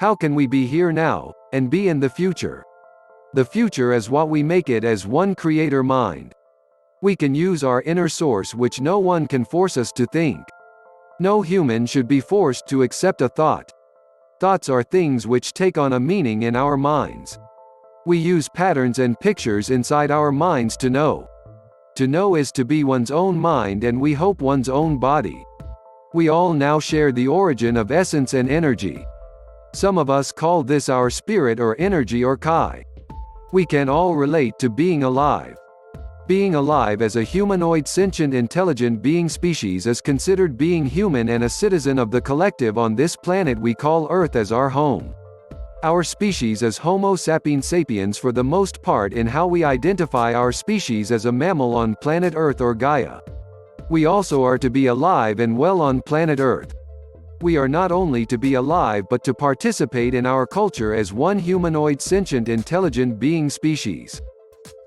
How can we be here now, and be in the future? The future is what we make it as one creator mind. We can use our inner source, which no one can force us to think. No human should be forced to accept a thought. Thoughts are things which take on a meaning in our minds. We use patterns and pictures inside our minds to know. To know is to be one's own mind, and we hope one's own body. We all now share the origin of essence and energy. Some of us call this our spirit or energy or Kai. We can all relate to being alive. Being alive as a humanoid sentient intelligent being species is considered being human and a citizen of the collective on this planet we call Earth as our home. Our species is Homo sapiens sapiens for the most part in how we identify our species as a mammal on planet Earth or Gaia. We also are to be alive and well on planet Earth. We are not only to be alive but to participate in our culture as one humanoid sentient intelligent being species.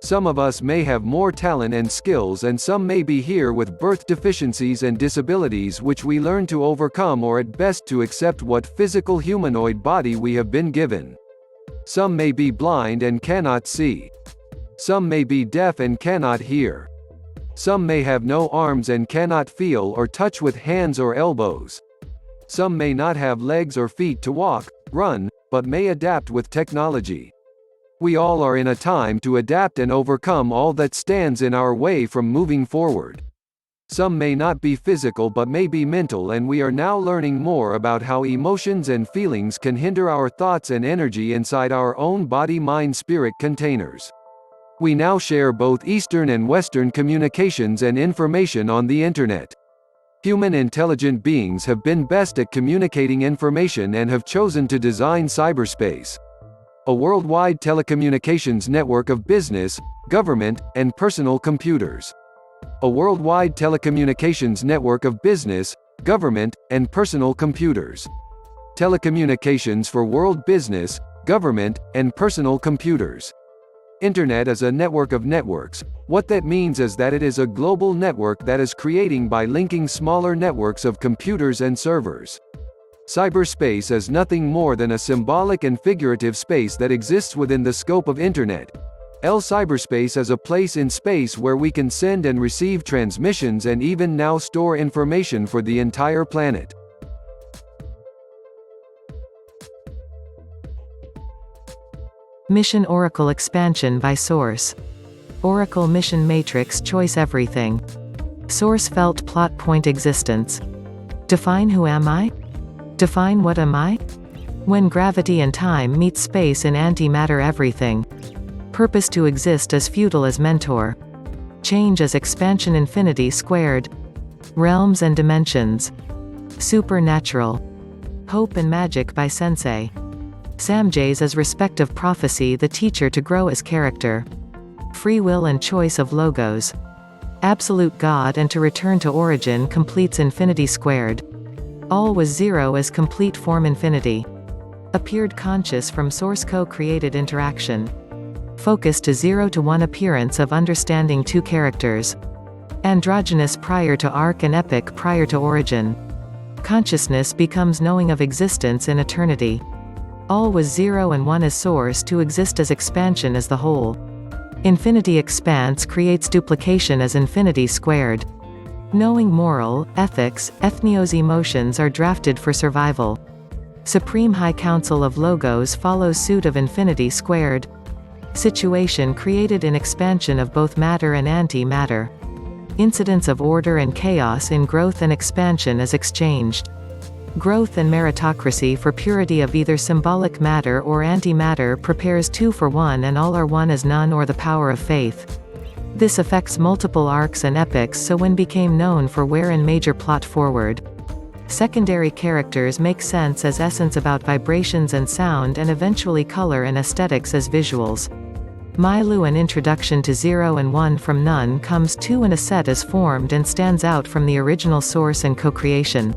Some of us may have more talent and skills, and some may be here with birth deficiencies and disabilities which we learn to overcome, or at best to accept what physical humanoid body we have been given. Some may be blind and cannot see. Some may be deaf and cannot hear. Some may have no arms and cannot feel or touch with hands or elbows. Some may not have legs or feet to walk, run, but may adapt with technology. We all are in a time to adapt and overcome all that stands in our way from moving forward. Some may not be physical but may be mental, and we are now learning more about how emotions and feelings can hinder our thoughts and energy inside our own body-mind-spirit containers. We now share both Eastern and Western communications and information on the Internet. Human intelligent beings have been best at communicating information and have chosen to design cyberspace. A worldwide telecommunications network of business, government, and personal computers. A worldwide telecommunications network of business, government, and personal computers. Telecommunications for world business, government, and personal computers. Internet is a network of networks. What that means is that it is a global network that is creating by linking smaller networks of computers and servers. Cyberspace is nothing more than a symbolic and figurative space that exists within the scope of Internet. Cyberspace is a place in space where we can send and receive transmissions and even now store information for the entire planet. Mission Oracle expansion by source. Oracle mission matrix choice everything. Source felt plot point existence. Define who am I? Define what am I? When gravity and time meet space in antimatter everything. Purpose to exist as futile as mentor. Change as expansion infinity squared. Realms and dimensions. Supernatural. Hope and magic by sensei. Samjays as respective prophecy the teacher to grow as character. Free will and choice of logos. Absolute God and to return to origin completes infinity squared. All was zero as complete form infinity. Appeared conscious from source co-created interaction. Focus to 0 to 1 appearance of understanding two characters. Androgynous prior to arc and epic prior to origin. Consciousness becomes knowing of existence in eternity. All was 0 and 1 as source to exist as expansion as the whole. Infinity expanse creates duplication as infinity squared. Knowing moral, ethics, ethnios emotions are drafted for survival. Supreme High Council of Logos follows suit of infinity squared. Situation created in expansion of both matter and anti-matter. Incidence of order and chaos in growth and expansion is exchanged. Growth and meritocracy for purity of either symbolic matter or antimatter prepares 2 for 1 and all are 1 as none or the power of faith. This affects multiple arcs and epics so when became known for where in major plot forward. Secondary characters make sense as essence about vibrations and sound and eventually color and aesthetics as visuals. Mylu an introduction to 0 and 1 from none comes 2 and a set is formed and stands out from the original source and co-creation.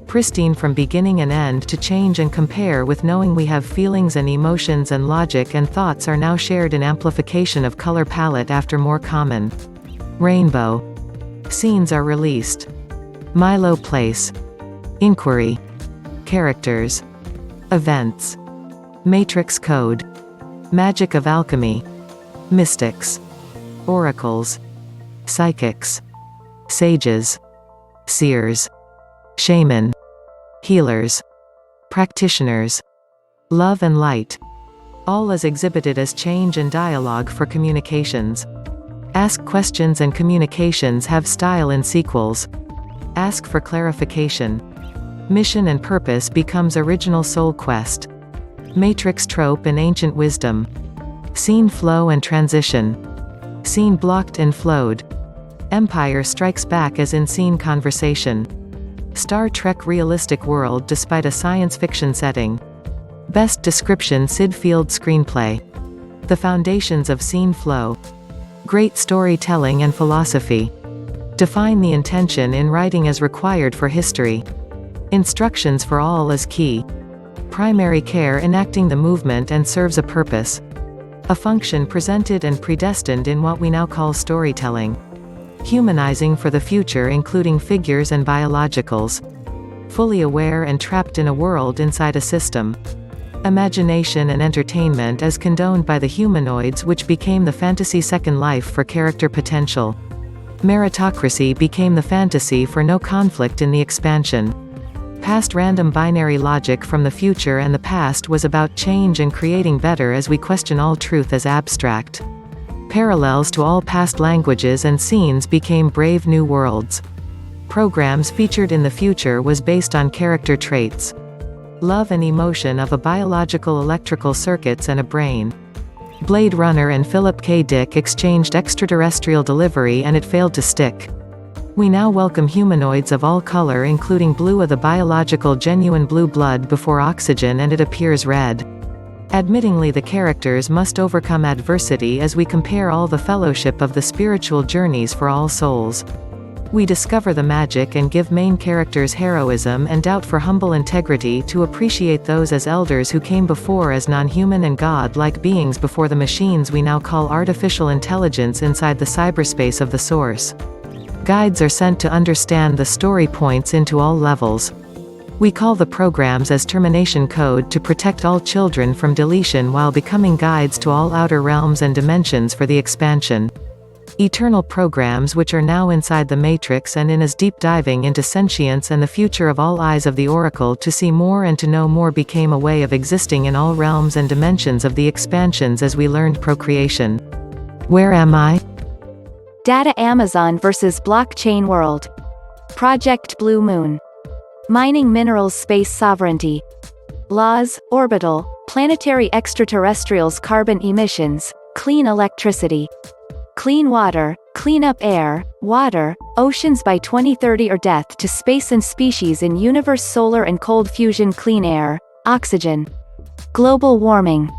Pristine from beginning and end to change and compare with knowing we have feelings and emotions and logic and thoughts are now shared in amplification of color palette after more common. Rainbow. Scenes are released. Milo Place. Inquiry. Characters. Events. Matrix code. Magic of alchemy. Mystics. Oracles. Psychics. Sages. Seers. Shaman. Healers. Practitioners. Love and light. All is exhibited as change and dialogue for communications. Ask questions and communications have style in sequels. Ask for clarification. Mission and purpose becomes original soul quest. Matrix trope in ancient wisdom. Scene flow and transition. Scene blocked and flowed. Empire strikes back as in scene conversation. Star Trek realistic world despite a science fiction setting. Best description Sid Field screenplay. The foundations of scene flow. Great storytelling and philosophy. Define the intention in writing as required for history. Instructions for all is key. Primary care enacting the movement and serves a purpose. A function presented and predestined in what we now call storytelling. Humanizing for the future including figures and biologicals. Fully aware and trapped in a world inside a system. Imagination and entertainment as condoned by the humanoids which became the fantasy second life for character potential. Meritocracy became the fantasy for no conflict in the expansion. Past random binary logic from the future and the past was about change and creating better as we question all truth as abstract. Parallels to all past languages and scenes became brave new worlds. Programs featured in the future was based on character traits. Love and emotion of a biological electrical circuits and a brain. Blade Runner and Philip K. Dick exchanged extraterrestrial delivery and it failed to stick. We now welcome humanoids of all color including blue of the biological genuine blue blood before oxygen and it appears red. Admittingly the characters must overcome adversity as we compare all the fellowship of the spiritual journeys for all souls. We discover the magic and give main characters heroism and doubt for humble integrity to appreciate those as elders who came before as non-human and god-like beings before the machines we now call artificial intelligence inside the cyberspace of the source. Guides are sent to understand the story points into all levels. We call the programs as termination code to protect all children from deletion while becoming guides to all outer realms and dimensions for the expansion. Eternal programs which are now inside the Matrix and in as deep diving into sentience and the future of all eyes of the Oracle to see more and to know more became a way of existing in all realms and dimensions of the expansions as we learned procreation. Where am I? Data Amazon versus Blockchain World. Project Blue Moon. Mining minerals space sovereignty. Laws, orbital, planetary extraterrestrials carbon emissions, clean electricity. Clean water, clean up air, water, oceans by 2030 or death to space and species in universe solar and cold fusion clean air, oxygen. Global warming.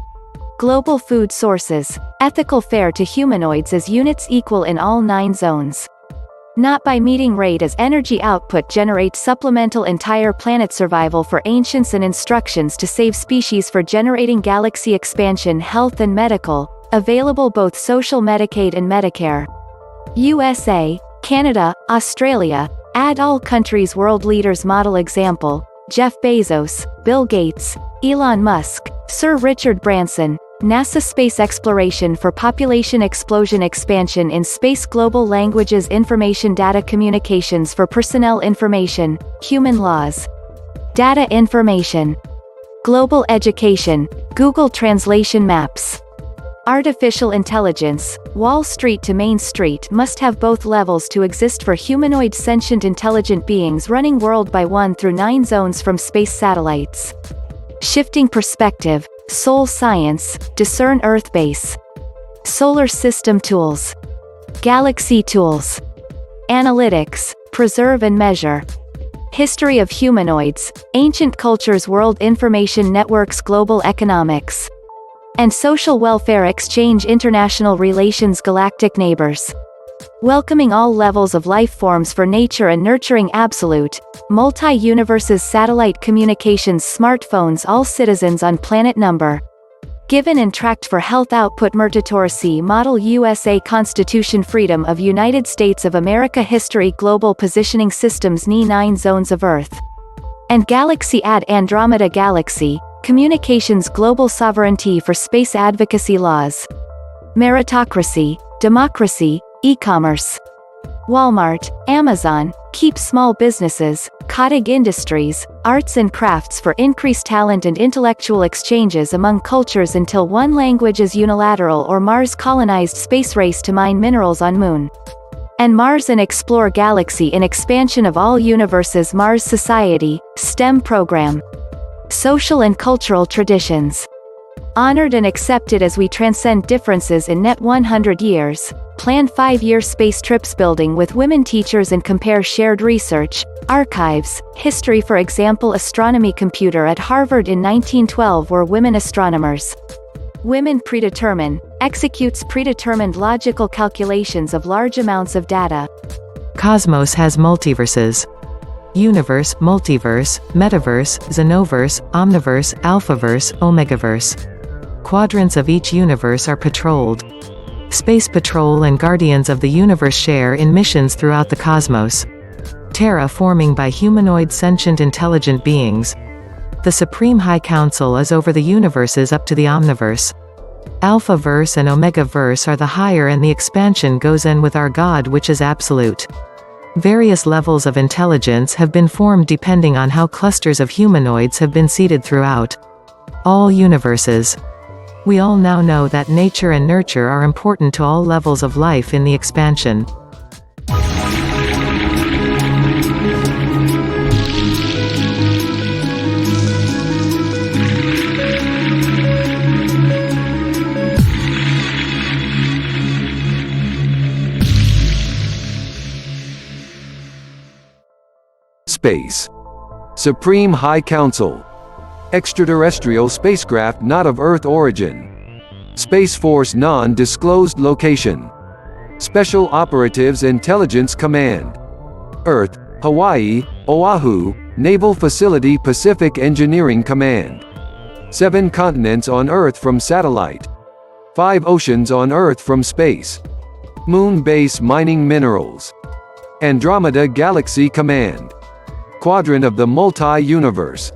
Global food sources, ethical fair to humanoids as units equal in all 9 zones. Not by meeting rate as energy output generates supplemental entire planet survival for ancients and instructions to save species for generating galaxy expansion health and medical, available both social Medicaid and Medicare. USA, Canada, Australia, add all countries world leaders model example, Jeff Bezos, Bill Gates, Elon Musk, Sir Richard Branson, NASA space exploration for population explosion expansion in space global languages information data communications for personnel information, human laws. Data information. Global education, Google translation maps. Artificial intelligence, Wall Street to Main Street must have both levels to exist for humanoid sentient intelligent beings running world by 1 through 9 zones from space satellites. Shifting perspective, soul science, discern Earth base. Solar system tools. Galaxy tools. Analytics, preserve and measure. History of humanoids, ancient cultures world information networks global economics. And social welfare exchange international relations galactic neighbors. Welcoming all levels of life forms for nature and nurturing absolute, multi-universes satellite communications smartphones all citizens on planet number. Given and tracked for health output meritocracy model USA Constitution freedom of United States of America history global positioning systems NE 9 zones of Earth. And galaxy add Andromeda galaxy, Communications global sovereignty for space advocacy laws. Meritocracy, democracy, e-commerce. Walmart, Amazon, keep small businesses, Kotig Industries, arts and crafts for increased talent and intellectual exchanges among cultures until one language is unilateral or Mars colonized space race to mine minerals on Moon. And Mars and explore galaxy in expansion of all universes Mars Society, STEM program. Social and cultural traditions. Honored and accepted as we transcend differences in net 100 years. Plan 5-year space trips building with women teachers and compare shared research, archives, history for example astronomy computer at Harvard in 1912 were women astronomers. Women predetermine, executes predetermined logical calculations of large amounts of data. Cosmos has multiverses. Universe, multiverse, metaverse, xenoverse, omniverse, alphaverse, omegaverse. Quadrants of each universe are patrolled. Space Patrol and Guardians of the Universe share in missions throughout the cosmos. Terraforming by humanoid sentient intelligent beings. The Supreme High Council is over the universes up to the Omniverse. Alphaverse and Omegaverse are the higher and the expansion goes in with our God which is absolute. Various levels of intelligence have been formed depending on how clusters of humanoids have been seeded throughout all universes. We all now know that nature and nurture are important to all levels of life in the expansion. Space. Supreme High Council. Extraterrestrial spacecraft not of Earth origin. Space Force non-disclosed location. Special Operatives Intelligence Command. Earth, Hawaii, Oahu, Naval Facility Pacific Engineering Command. 7 continents on Earth from satellite. 5 oceans on Earth from space. Moon base mining minerals. Andromeda Galaxy Command. Quadrant of the multi-universe.